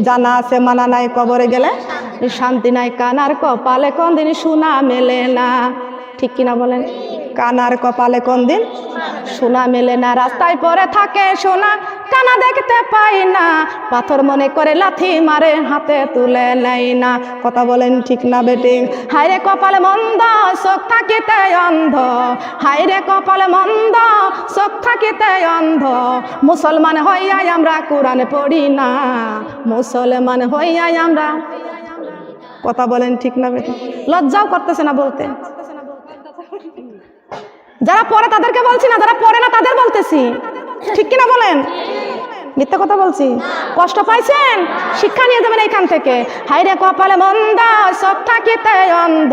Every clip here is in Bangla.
জানা আছে মানা নাই কবরে গেলে শান্তি নাই, কানার কপালে কোনদিন সোনা মেলে না। ঠিক কিনা বলেন? কানার কপালে কোনদিন সোনা মেলে না। রাস্তায় পড়ে থাকে সোনা, কানা দেখতে পাই না, পাথর মনে করে লাথি মারে, হাতে তুলে নেই না। কথা বলেন ঠিক না বেটি? হায়রে কপালে মন্দ, চোখ থাকিতে অন্ধ, হায়রে কপালে মন্দ, চোখ থাকিতে অন্ধ। মুসলমান হইয়াই আমরা কোরআন পড়ি না, মুসলমান হইয়াই আমরা। কথা বলেন ঠিক না বেটি? লজ্জাও করতেছে না বলতে। যারা পড়ে তাদেরকে বলছি না, যারা পড়ে না তাদের বলতেছি। ঠিক কিনা বলেন? মিথ্যা কথা বলছি? কষ্ট পাইছেন? শিক্ষা নিয়ে যাবেন এইখান থেকে। হায়রে কপালে মন্দ, চোখ থাকিতে অন্ধ,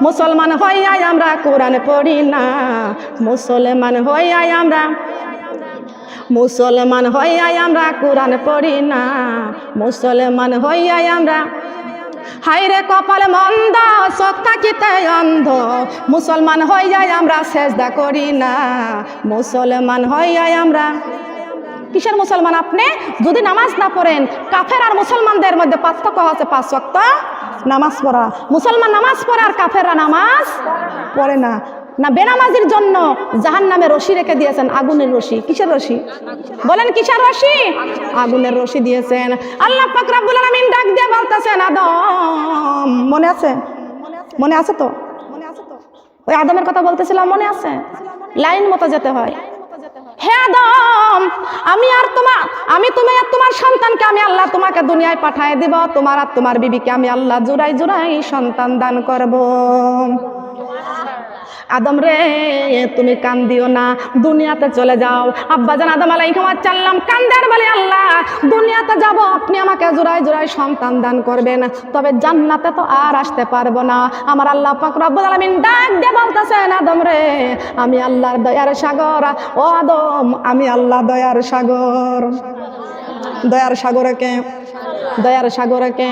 মুসলমান হইয়াই আমরা কোরআন পড়ি না, মুসলমান হইয়াই আমরা, মুসলমান হইয়াই আমরা কোরআন পড়ি না, মুসলমান হইয়াই আমরা। হায়রে কপালে মন্দ, চোখ থাকিতে অন্ধ, মুসলমান হইয়াই আমরা সেজদা করি না, মুসলমান হইয়াই আমরা। কিসের মুসলমান আপনি? যদি নামাজ না পড়েন। কাফের আর মুসলমানদের মধ্যে পার্থক্য হচ্ছে 5 ওয়াক্ত নামাজ পড়া। মুসলমান নামাজ পড়ে আর কাফেররা নামাজ পড়ে না। না, বেনামাজির জন্য জাহান্নামে রশি রেখে দিয়েছেন, আগুনের রশি। কিসের রশি বলেন? কিসের রশি? আগুনের রশি দিয়েছেন। আল্লাহ পাক রব্বুল আলামিন ডাক দিয়ে বলতেছেন, আদম মনে আছে? মনে আছে তো? ওই আদমের কথা বলতেছিলাম, মনে আছে? লাইন মতো যেতে হয়। হে আদম, আমি তুমি আর তোমার সন্তানকে আমি আল্লাহ তোমাকে দুনিয়ায় পাঠিয়ে দিব। তোমার আর তোমার বিবিকে আমি আল্লাহ জোড়াই জোড়াই সন্তান দান করব। আদম রে, তুমি কান দিও না, দুনিয়াতে চলে যাও। আব্বাজান আদম আলাইহিস সালাম কান্দার বলে, আল্লাহ দুনিয়াতে যাব, আপনি আমাকে জোড়ায় জোড়ায় সন্তান দান করবেন, তবে জান্নাতে তো আর আসতে পারবো না। আমার আল্লাহ পাক রব্বুল আলামিন ডাক দিয়ে বলতেছেন, আদম রে, আমি আল্লাহর দয়ার সাগর। ও আদম, আমি আল্লাহ দয়ার সাগর। দয়ার সাগরকে, দয়ার সাগরকে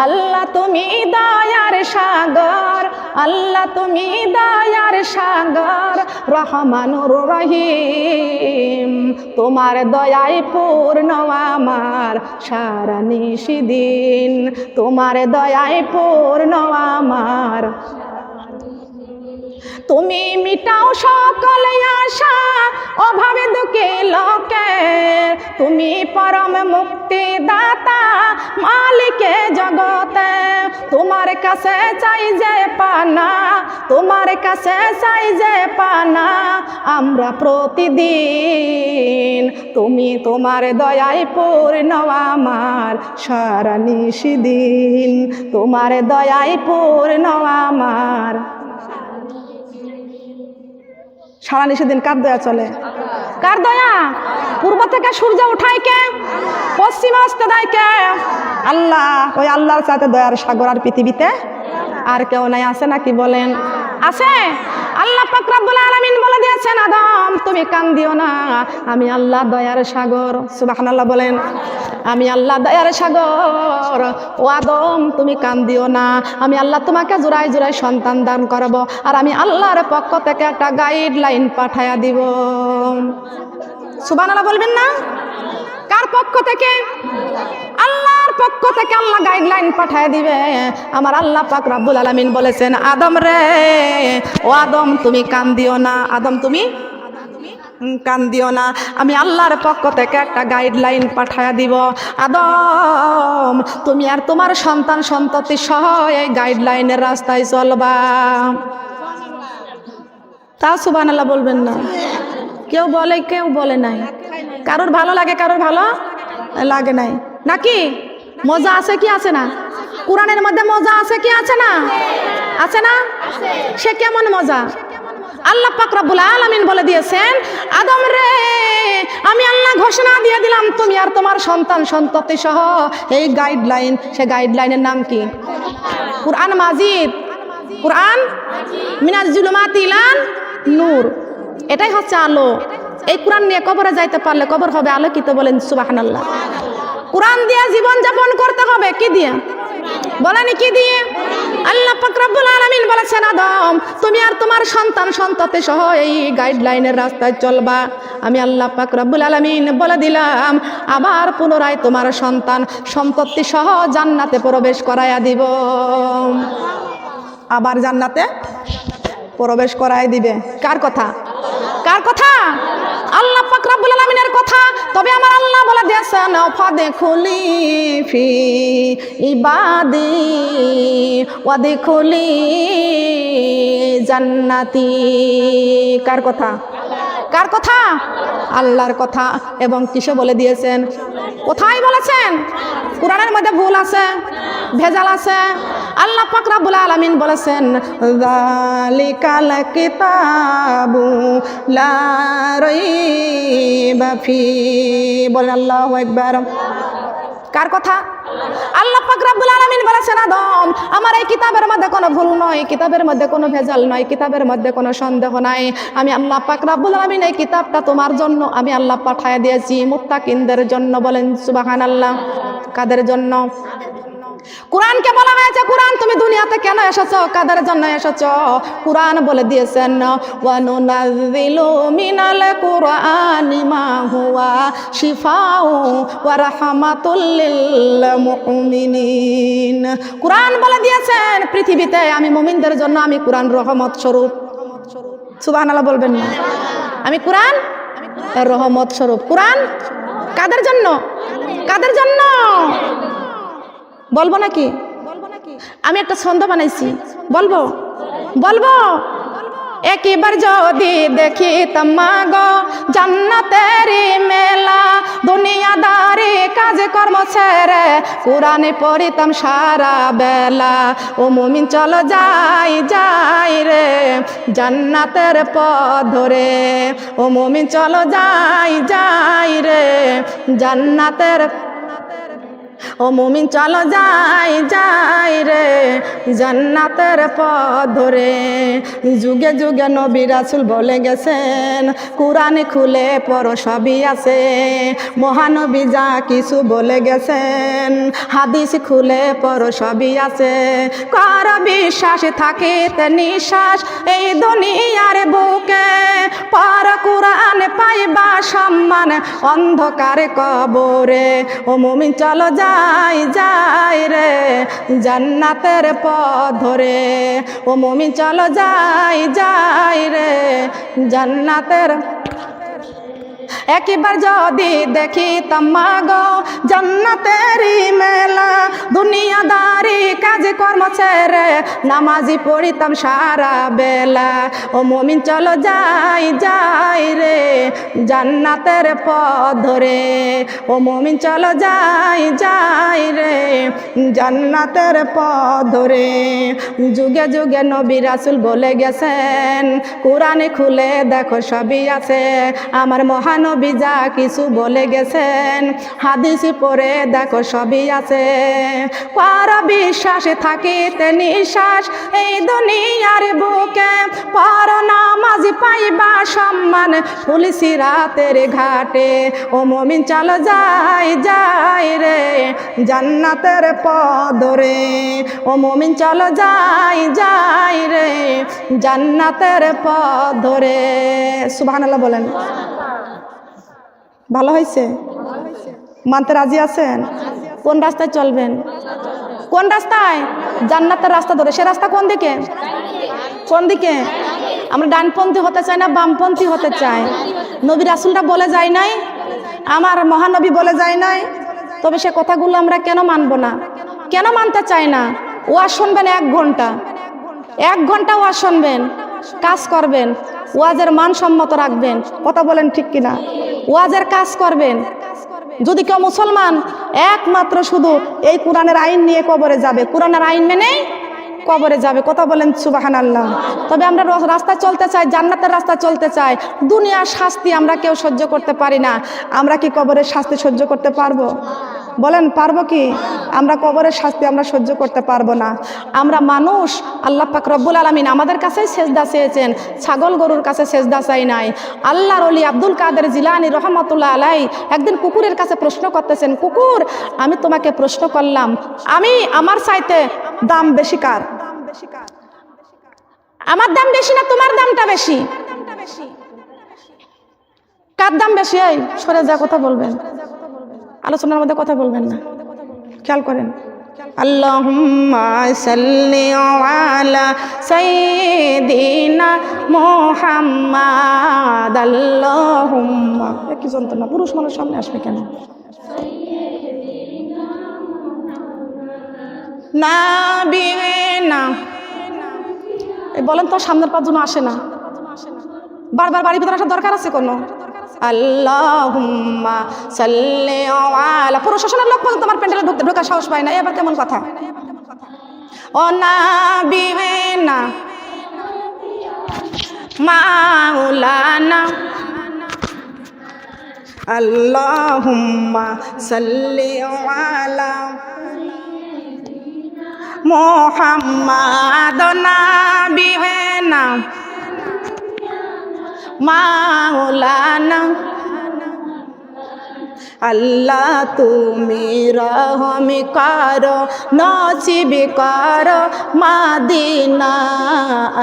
আল্লাহ তুমি দয়ার সাগর, আল্লাহ তুমি দয়ার সাগর, রহমানুর রহিম, তোমার দয়ায় পূর্ণ আমার সারা নিশিদিন, তোমার দয়ায় পূর্ণ আমার। তুমি মিটাও সকল আশা অভাবে দুঃখে লোকে, তুমি পরম মুক্তি দাতা মালিকে জগতে। তোমার কাছে চাই যে পানা, তোমার কাছে চাই যে পানা আমরা প্রতিদিন। তুমি তোমার দয়ায় পূর্ণ আমার সারা নিশিদিন, তোমার দয়ায় পূর্ণ আমার সারা নিশিদিন। কার দয়া চলে? কার দয়া? পূর্ব থেকে সূর্য উঠায় কে? পশ্চিমে অস্ত দেয় কে? আল্লাহ। ওই আল্লাহর সাথে দয়ার সাগর আর পৃথিবীতে আর কেউ নাই। আছে নাকি বলেন? আছে। আল্লাহ পাক রব্বুল আলামিন বলে দিয়েছেন, আদম তুমি কান দিও না, আমি আল্লাহ দয়ার সাগর। সুবহানাল্লাহ বলেন। আমি আল্লাহ দয়ার সাগর। ও আদম তুমি কান দিও না, আমি আল্লাহ তোমাকে জোড়ায় জোড়ায় সন্তান দান করব, আর আমি আল্লাহর পক্ষ থেকে একটা গাইডলাইন পাঠায়া দিব। সুবহানাল্লাহ বলবেন না? কার পক্ষ থেকে? আল্লাহর পক্ষ থেকে আল্লাহ গাইডলাইন পাঠায় দিবে। আমার আল্লাহ পাক রব্বুল আলামিন বলেছেন, আদম রে, ও আদম তুমি কান দিও না, আদম তুমি কান দিও না, আমি আল্লাহর পক্ষ থেকে একটা গাইডলাইন পাঠায়া দিব। আদম তুমি আর তোমার সন্তান সন্ততি সহ এই গাইডলাইনের রাস্তায় চলবা। তা সুবহানাল্লাহ বলবেন না? কেউ বলে, কেউ বলে নাই। কারোর ভালো লাগে, কারোর ভালো লাগে নাই। নাকি মজা আছে কি আছে না? কোরআনের মধ্যে মজা আছে কি আছে না? আছে না? সে কেমন মজা? আল্লাহ পাক রব্বুল আলামিন বলে দিয়েছেন, আদম রে, আমি আল্লাহ ঘোষণা দিয়ে দিলাম তুমি আর তোমার সন্তান সন্ততি সহ এই গাইডলাইন। সে গাইডলাইনের নাম কি? কুরআন মাজিদ। কুরআন মিনাজ জুলুমাতি ইলান নূর। এটাই হচ্ছে আলো। এই কোরআন নিয়ে কবরে যাইতে পারলে কবর হবে আলোকিত। বলেন সুবহানাল্লাহ। কোরআন দিয়ে জীবন যাপন করতে হবে। কি দিয়ে বলেন? কি দিয়ে? আল্লাহ পাক রব্বুল আলামিন বলেছেন, আদম তুমি আর তোমার সন্তান সন্ততি সহ এই গাইডলাইনের রাস্তায় চলবা, আমি আল্লাহ পাক রব্বুল আলামিন বলে দিলাম আবার পুনরায় তোমার সন্তান সম্পত্তি সহ জান্নাতে প্রবেশ করাইয়া দিব। আবার জান্নাতে প্রবেশ করাই দিবে। কার কথা? কার কথা? আল্লাহ পাক রব্বুল আলামিনের কথা। তবে আমার আল্লাহ বলে দিয়েছেন ফাদখুলি ফি ইবাদি ওয়াদখুলি জান্নাতি। কার কথা? কার কথা? আল্লাহর কথা। এবং কিসে বলে দিয়েছেন? কোথায় বলেছেন? কোরআনের মধ্যে ভুল আছে, ভেজাল আছে। আল্লাহ পাক রব্বুল আলামিন বলেছেন যালিকাল কিতাবু লা রাইবা ফি। বলেন আল্লাহু আকবার। কার কথা? আল্লাহ পাক রব্বুল আলামিন বলেছেন আদম আমার এই কিতাবের মধ্যে কোনো ভুল নয়, কিতাবের মধ্যে কোনো ভেজাল নয়, কিতাবের মধ্যে কোনো সন্দেহ নাই। আমি আল্লাহ পাক রব্বুল আলামিন এই কিতাবটা তোমার জন্য আমি আল্লাহ পাঠায় দিয়েছি মুত্তাকিনদের জন্য। বলেন সুবহানাল্লাহ। কাদের জন্য? কোরআনকে বলা হয়েছে কোরআন তুমি দুনিয়াতে কেন এসেছো, কাদের জন্য এসেছো? কোরআন বলে দিয়েছেন ওয়া নুনাজ্জিলু মিনাল কুরআনি মা হুয়া শিফাউ ওয়া রাহমাতুল লিল মুমিনিন। কোরআন বলে দিয়েছেন পৃথিবীতে আমি মুমিনদের জন্য আমি কোরআন রহমত স্বরূপ। সুবহানাল্লাহ বলবেন না? আমি কোরআন রহমত স্বরূপ। কোরআন কাদের জন্য? কাদের জন্য বলবো নাকি? আমি একটা ছন্দ বানাইছি, বলবো? বলবো। একবার যদি দেখি তামাগো জান্নাতেরি মেলা, দুনিয়াদারি কাজ কর্ম ছেড়ে কোরআনে পড়িতাম সারা বেলা। ও মুমিন চলো যাই যাই রে জান্নাতের পথ ধরে। ও মুমিন চলো যাই যাই রে জান্নাতের। ও মুমিন চলো যাই যাই রে জান্নাতের পথ ধরে। যুগে যুগে নবী রাসূল বলে গেছেন কোরআন খুলে পড়ো সবই আছে। মহানবী যা কিছু বলে গেছেন হাদিস খুলে পড়ো সবই আছে। কার বিশ্বাস থাকিতে নিঃশ্বাস এই দুনিয়ার বুকে, পড় কোরআন পাইবা সম্মান অন্ধকার কবরে। ও মুমিন চলো যাই যাই রে জান্নাতের পথ ধরে। ও মুমিন চলো যাই যাই রে জান্নাতের। একবার যদি দেখি তামাগো জান্নাতেরি মেলা, দুনিয়াদারি কাজ কর্ম ছেড়ে নামাজি পড়িতাম সারা বেলা। ও মুমিন চলো যাই যাই রে জান্নাতের পথ ধরে। ও মুমিন চলো যাই যাই রে জান্নাতের পথ ধরে। যুগে যুগে নবী রাসূল বলে গেছেন কোরআনে খুলে দেখো সবই আছে। আমার মহানবী যা কিছু বলে গেছেন হাদিস পড়ে দেখো সবই আছে। কার বিশ্বাসে থাকিতে নিঃশ্বাস এই দুনিয়ার বুকে, পর নামাজ পাইবা সম্মান পুলিশি রাতের ঘাটে। ও মুমিন চলো যাই যাই রে জান্নাতের পথ ধরে। ও মুমিন চলো যাই যাই রে জান্নাতের পথ ধরে। সুবহানাল্লাহ বলেন। ভালো হয়েছে? মানতে রাজি আছেন? কোন রাস্তায় চলবেন? কোন রাস্তায়? জান্নাতের রাস্তা ধরে। সে রাস্তা কোন দিকে? কোন দিকে? আমরা ডানপন্থী হতে চাই না বামপন্থী হতে চাই? নবী রাসূলরা বলে যায় নাই? আমার মহানবী বলে যায় নাই? তবে সে কথাগুলো আমরা কেন মানব না? কেন মানতে চাই না? ওয়াজ শুনবেন 1 ঘন্টা, 1 ঘন্টা ওয়াজ শুনবেন, কাজ করবেন, ওয়াজের মানসম্মত রাখবেন। কথা বলেন ঠিক কিনা? ওয়াজের কাজ করবেন। যদি কেউ মুসলমান একমাত্র শুধু এই কোরআনের আইন নিয়ে কবরে যাবে, কোরআনের আইন মেনেই কবরে যাবে। কথা বলেন সুবহানাল্লাহ। তবে আমরা রাস্তায় চলতে চাই, জান্নাতের রাস্তা চলতে চাই। দুনিয়ার শাস্তি আমরা কেউ সহ্য করতে পারি না। আমরা কি কবরের শাস্তি সহ্য করতে পারবো? বলেন পারবো কি? আমরা কবরের শাস্তি আমরা সহ্য করতে পারবো না। আমরা মানুষ, আল্লাহ পাক রব্বুল আলামিন আমাদের কাছেই সেজদা চেয়েছেন, ছাগল গরুর কাছে সেজদা চাই নাই। আল্লাহর ওলি আব্দুল কাদের জিলানী রহমাতুল্লাহ আলাই একদিন কুকুরের কাছে প্রশ্ন করতেছেন, কুকুর আমি তোমাকে প্রশ্ন করলাম, আমি আমার চাইতে দাম বেশি কার? আমার দাম বেশি না তোমার দামটা বেশি? কার দাম বেশি? এই সরে যা, কথা বলবেন, আলোচনার মধ্যে কথা বলবেন না, খেয়াল করেন। আল্লাহুম্মা সাল্লি আলা সাইয়্যিদিনা মুহাম্মাদ। আল্লাহুম্মা, কি যন্ত্রণা, পুরুষ মানুষ সামনে আসবে কেন? নাবিয়িনা, এই বলেন তো, সামনের পাঁচজন আসে না, বারবার বাড়ির ভিতরে আসার দরকার আছে কোনো? আল্লাহুম্মা সাল্লি আলা, প্রশাসনের লোক পর্যন্ত আমার প্যান্ডেলে ঢোকার সাহস পায় না, এবার কেমন কথা? ও নাবিয়িনা মাওলানা, আল্লাহুম্মা সাল্লি আলা মুহাম্মাদ। নাবিয়িনা মাওলানা, আল্লাহ তুমি রহম করো, নসিব করো মদিনা।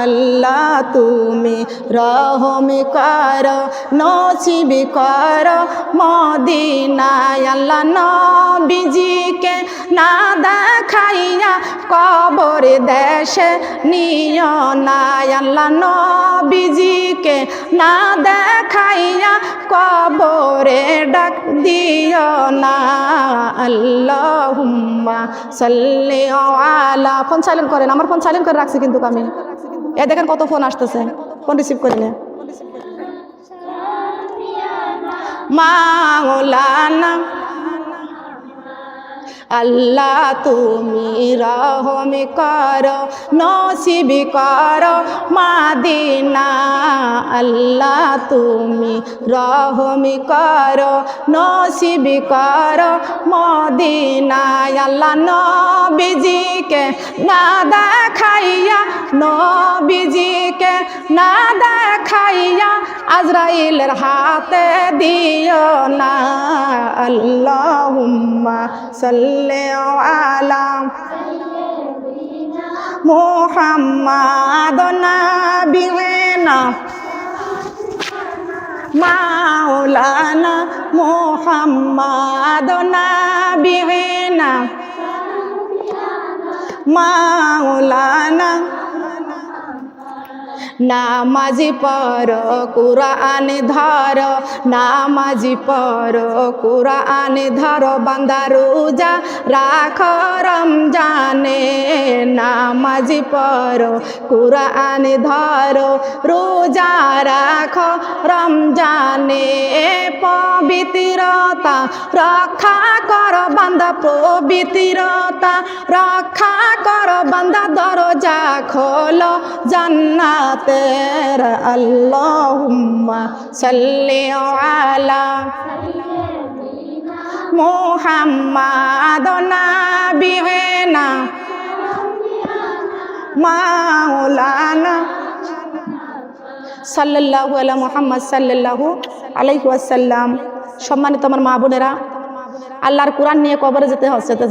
আল্লাহ তুমি রহম করো, নসিব করো মদিনা। আল্লাহ নবীজিকে না দেখাইয়া কবর দেশে নিও না। আল্লাহ নবীজিকে না দেখাইয়া কবরে ডাক দিও না। আল্লাহুম্মা সাল্লি আলা, ফোন সাইলেন্ট করেন, আমার ফোন সাইলেন্ট করে রাখছি কিন্তু আমি, এ দেখেন কত ফোন আসতেছে, ফোন রিসিভ করি না। মাওলানা, আল্লাহ তুমি রহম করো, নসিব করো মদিনা। আল্লাহ তুমি রহম করো, নসিব করো মদিনা। আল্লাহ নবীজিকে না দেখাইয়া, নবীজিকে না দেখাইয়া আজরাইলের হাতে দিও না। আল্লাহুম্মা সাল্লি আলা মুহাম্মাদ। নাবিয়িনা মাওলানা মুহাম্মাদ। নাবিয়িনা মাওলানা, নামাজি পড়ো কুরআন ধরো, নামাজি পড়ো কুরআন ধরো, বান্দা রোজা রাখো রমজানে। নামাজি পড়ো কুরআন ধরো, রোজা রাখো রমজানে। পবিত্রতা রক্ষা করো বান্দা, পবিত্রতা রক্ষা করো বান্দা, দরজা খোলো জান্নাতের। আল্লাহুম্মা সাল্লি আলা মুহাম্মাদ। নাবিয়িনা মাওলানা, সাল্লাল্লাহু আলা মুহাম্মদ সাল্লাল্লাহু আলাইহি ওয়াসাল্লাম। সম্মানিত আমার মা বোনেরা, আল্লাহর কোরআন নিয়ে কবরে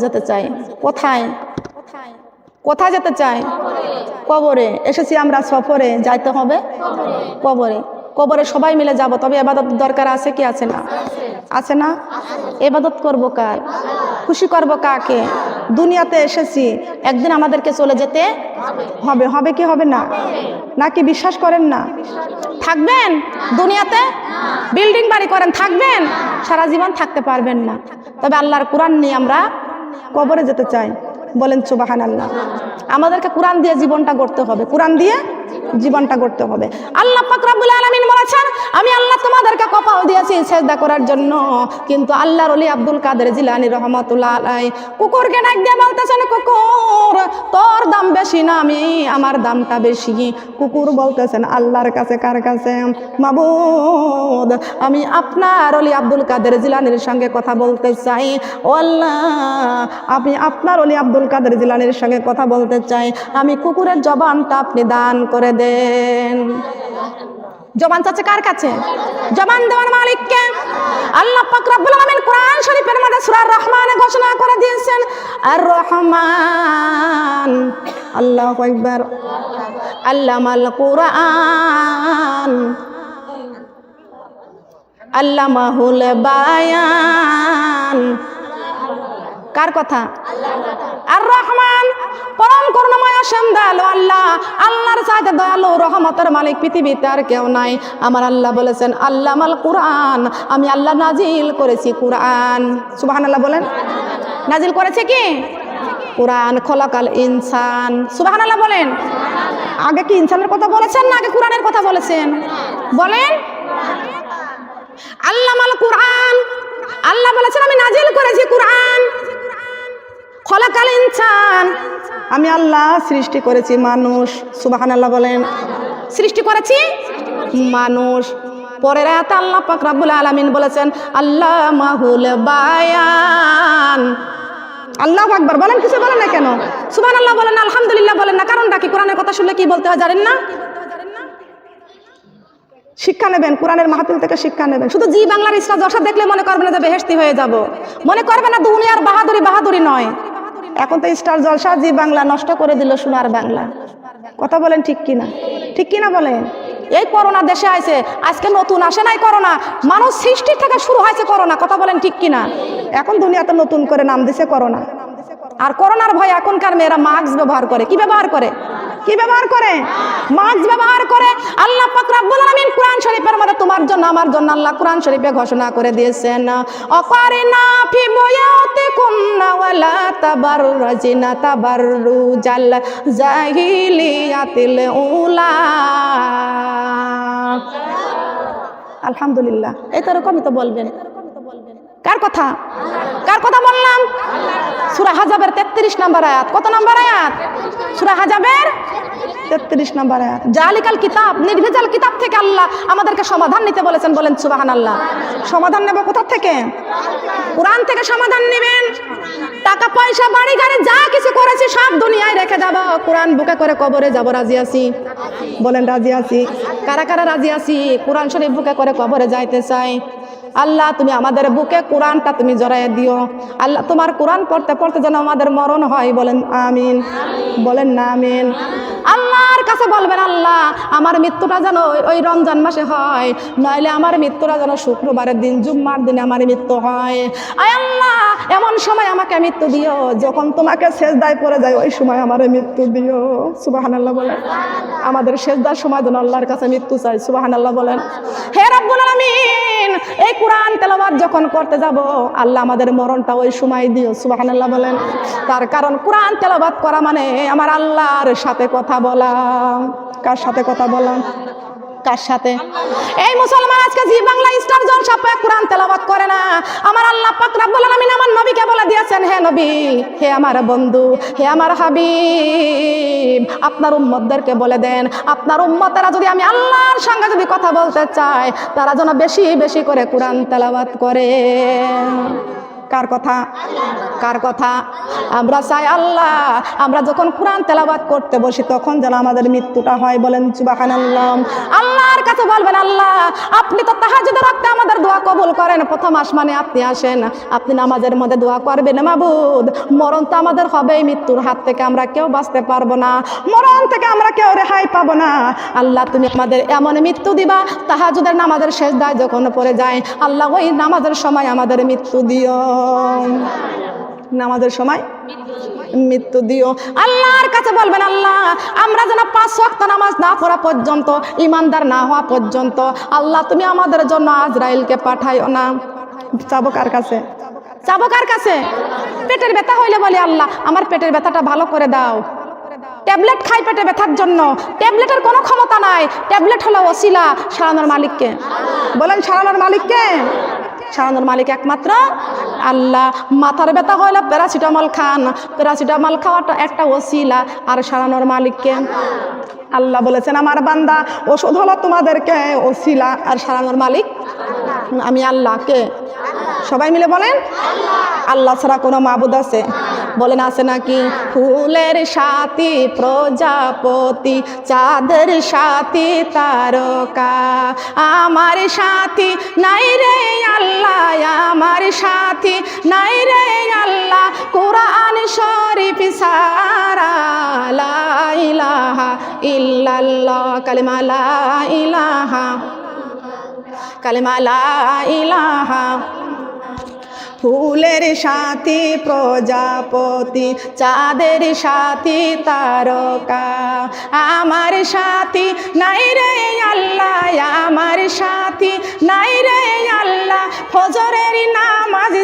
যেতে চাই। কোথায় কোথায় যেতে চাই? কবরে। এসেছি আমরা সফরে, যাইতে হবে কবরে। কবরে সবাই মিলে যাব, তবে ইবাদত দরকার আছে কি আছে না? আছে না? ইবাদত করব কার? খুশি করব কাকে? দুনিয়াতে এসেছি, একদিন আমাদেরকে চলে যেতে হবে। হবে কি হবে না? নাকি বিশ্বাস করেন না? থাকবেন দুনিয়াতে? বিল্ডিং বাড়ি করেন, থাকবেন? সারা জীবন থাকতে পারবেন না। তবে আল্লাহর কোরআন নিয়ে আমরা কবরে যেতে চাই। বলেন সুবহানাল্লাহ। আমাদেরকে কোরআন দিয়ে জীবনটা গড়তে হবে, কোরআন দিয়ে জীবনটা গড়তে হবে। আল্লাহ পাক রব্বুল আলামিন বলেছেন, আমি আল্লাহ তোমাদেরকে কপাল দিয়েছি সিজদা করার জন্য, কিন্তু আল্লাহর ওলি আব্দুল কাদের জিলানী রাহমাতুল্লাহ আলাইহি কুকুরকে ডাক দিয়ে বলতেছেন, কুকুর তোর দাম বেশি না, আমার দামটা বেশি। কুকুর বলতেছেন আল্লাহর কাছে, কার কাছে? মাবুদ, আমি আপনার ওলি আব্দুল কাদের জিলানীর সঙ্গে কথা বলতে চাই। ও আল্লাহ, আমি আপনার ওলি আব্দুল কাদের জিলানীর সঙ্গে কথা বলতে চাই, আমি কুকুরের জবানটা আপনি দান করে দেন। জবান চাচ্ছে কার কাছে? জবান দেওয়ার মালিককে। আল্লাহ পাক রব্বুল আলামিন কোরআন শরীফের মধ্যে সূরা রহমানে ঘোষণা করে দিয়েছেন, আর রহমান, আল্লাহু আকবার, আল্লামাল কোরআন। আল্লামাহুল বায়ান। কার কথা? আর রহমান, পরম করুণাময় অসীম দয়ালু আল্লাহ। আল্লাহর চাইতে দয়ালু রহমতের মালিক পৃথিবীতে আর কেউ নাই। আমার আল্লাহ বলেছেন আল্লামাল কুরআন, আমি আল্লাহ নাজিল করেছি কুরআন। সুবহানাল্লাহ বলেন। নাজিল করেছে কি? কুরআন। খলাকাল ইনসান। সুবহানাল্লাহ বলেন। আগে কি ইনসানের কথা বলেছেন না আগে কুরআনের কথা বলেছেন? বলেন। আল্লামাল কুরআন, আল্লাহ বলেছেন আমি নাজিল করেছি কুরআন। খলাকাল ইনসান, আমি আল্লাহ সৃষ্টি করেছি মানুষ। সুবহানাল্লাহ বলেন। সৃষ্টি করেছি মানুষ। পরের আয়াতে আল্লাহ পাক রব্বুল আলামিন বলেছেন আল্লামাহুল বায়ান। আল্লাহু আকবার বলেন। কিছু বলেন না কেন? সুবহানাল্লাহ বলেন, আলহামদুলিল্লাহ বলেন না। কারণটা কি? কোরআনের কথা শুনলে কি বলতে হয় জানেন না? শিক্ষা নেবেন, কোরআনের মাহফিল থেকে শিক্ষা নেবেন। শুধু জি বাংলার ইসরা জশা দেখলে মনে করবেন না যে বেহেশতি হয়ে যাব, মনে করবেন না দুনিয়ার বাহাদুরি বাহাদুরি নয়। এখন তো স্টার জলসা জি বাংলা নষ্ট করে দিল সোনার বাংলা। কথা বলেন ঠিক কিনা? ঠিক কিনা বলেন? এই করোনা দেশে আইছে, আজকে নতুন আসে নাই করোনা, মানুষ সৃষ্টি থেকে শুরু হয়েছে করোনা। কথা বলেন ঠিক কিনা? এখন দুনিয়াতে নতুন করে নাম দিছে করোনা। আর করোনার ভয় এখনকার মেয়েরা মাস্ক ব্যবহার করে। কি ব্যবহার করে? কি ব্যবহার করে? মাস্ক ব্যবহার করে। আল্লাহ পাক রব্বুল আলামিন কোরআন শরীফের মধ্যে তোমার জন্য আমার জন্য আল্লাহ কোরআন শরীফে ঘোষণা করে দিয়েছেন অকারিনা ফি বুয়াতিকুন্না ওয়ালা তাবাররাজিনা তাবাররুজাল জাহিলিয়াতিল উলা। আলহামদুলিল্লাহ। এই তো এরকমই তো বলবেন। কার কথা? কার কথা বললাম? সূরা হাজাবের 33 নম্বর আয়াত। কত নম্বর আয়াত? সূরা হাজাবের 33 নম্বর আয়াত। জালিকাল কিতাব, নির্ভেজাল কিতাব থেকে আল্লাহ আমাদেরকে সমাধান নিতে বলেছেন। বলেন সুবহানাল্লাহ। সমাধান নেব কোথা থেকে? কোরআন থেকে সমাধান নেবেন। টাকা পয়সা বাড়ি গাড়ি যা কিছু করেছি সব দুনিয়ায় রেখে যাব, কোরআন বুকে করে কবরে যাব। রাজি আছি? বলেন রাজি আছি। কারা কারা রাজি আছি? কোরআন শরীফ বুকে করে কবরে যাইতে চাই। আল্লাহ তুমি আমাদের বুকে কোরআনটা তুমি জড়াইয়া দিও। আল্লাহ তোমার কোরআন পড়তে পড়তে যেন আমাদের মরণ হয়। বলেন আমিন। বলেন না আমিন। আল্লাহর কাছে বলবেন আল্লাহ আমার মৃত্যুটা যেন ওই রমজান মাসে হয়, নইলে আমার মৃত্যুটা যেন শুক্রবারের দিন জুম্মার দিনে আমার মৃত্যু হয়। আয় আল্লাহ এমন সময় আমাকে মৃত্যু দিও যখন তোমাকে সেজদায় পড়ে যায়, ওই সময় আমার মৃত্যু দিও। সুবহানাল্লাহ বলেন। আমাদের সেজদার সময় যেন আল্লাহর কাছে মৃত্যু চাই। সুবহানাল্লাহ বলেন। হে রব্বুল আলামিন এই কোরআন তেলাওয়াত যখন করতে যাব আল্লাহ আমাদের মরণটা ওই সময় দিও। সুবহানাল্লাহ বলেন। তার কারণ কোরআন তেলাওয়াত করা মানে আমার আল্লাহর সাথে কথা বলা। কার সাথে কথা বলা? কার সাথে? এই মুসলমান আজকে জি বাংলা স্টার জলসা পায় কোরআন তেলাওয়াত করে না। আমার আল্লাহ পাক রব্বুল আলামিন আমার নবীকে বলে দিয়েছেন হে নবী, হে আমার বন্ধু, হে আমার হাবিব, আপনার উম্মতদেরকে বলে দেন আপনার উম্মতেরা যদি আমি আল্লাহর সঙ্গে যদি কথা বলতে চায় তারা যেন বেশি বেশি করে কোরআন তেলাওয়াত করে। কার কথা? কার কথা? আমরা চাই আল্লাহ আমরা যখন কোরআন তেলাওয়াত করতে বসি তখন যেন আমাদের মৃত্যুটা হয়। বলেন সুবহানাল্লাহ। আল্লাহর কাছে বলবেন আল্লাহ আপনি তো তাহাজ্জুদের রাতে আমাদের দোয়া কবুল করেন, প্রথম আসমানে আপনি আসেন, আপনি নামাজের মধ্যে দোয়া করবেন মাবুদ মরণ তো আমাদের হবেই, মৃত্যুর হাত থেকে আমরা কেউ বাঁচতে পারবো না, মরণ থেকে আমরা কেউ রেহাই পাবো না। আল্লাহ তুমি আমাদের এমন মৃত্যু দিবা তাহাজ্জুদের নামাজের শেষদায় যখন পড়ে যায় আল্লাহ ওই নামাজের সময় আমাদের মৃত্যু দিও। নামাজের সময় মৃত্যু দিও। আল্লাহর কাছে বলবেন আল্লাহ আমরা যেন 5 ওয়াক্ত নামাজ না পড়া পর্যন্ত, ইমানদার না হওয়া পর্যন্ত আল্লাহ তুমি আমাদের জন্য আজরাইলকে পাঠাইও না। চাবো কার কাছে? চাবো কার কাছে? পেটের ব্যথা হইলে বলি আল্লাহ আমার পেটের ব্যথাটা ভালো করে দাও। ট্যাবলেট খাই পেটে ব্যথার জন্য, ট্যাবলেটের কোনো ক্ষমতা নাই, ট্যাবলেট হলো ওসিলা। সারানোর মালিককে বলেন, সারানোর মালিককে? সারানোর মালিক একমাত্র আল্লাহ। মাথার ব্যথা হইলে প্যারাসিটামল খান, প্যারাসিটামল খাওয়াটা একটা ওসিলা। আর সারানোর মালিককে আল্লাহ বলেছেন আমার বান্দা ওষুধ হলো তোমাদেরকে ওসিলা, আর সারানোর মালিক আমি আল্লাহকে। সবাই মিলে বলেন আল্লাহ ছাড়া কোনো মাবুদ আছে? বলেন আছে নাকি? ফুলের সাথী প্রজাপতি, চাঁদের সাথী তারকা, আমার সাথী নাই রে আল্লাহ, আমার সাথী নাই রে আল্লাহ, কোরআন শরীফ সারা লা ইলাহা ইল্লাল্লাহ, কালিমা লা ইলাহা। কালেমা লা ইলাহা। ফুলের সাথী প্রজাপতি, চাঁদের সাথী তারকা, আমার সাথী নাই রে আল্লাহ, আমার সাথী নাই রে আল্লাহ, ফজরের নামাজ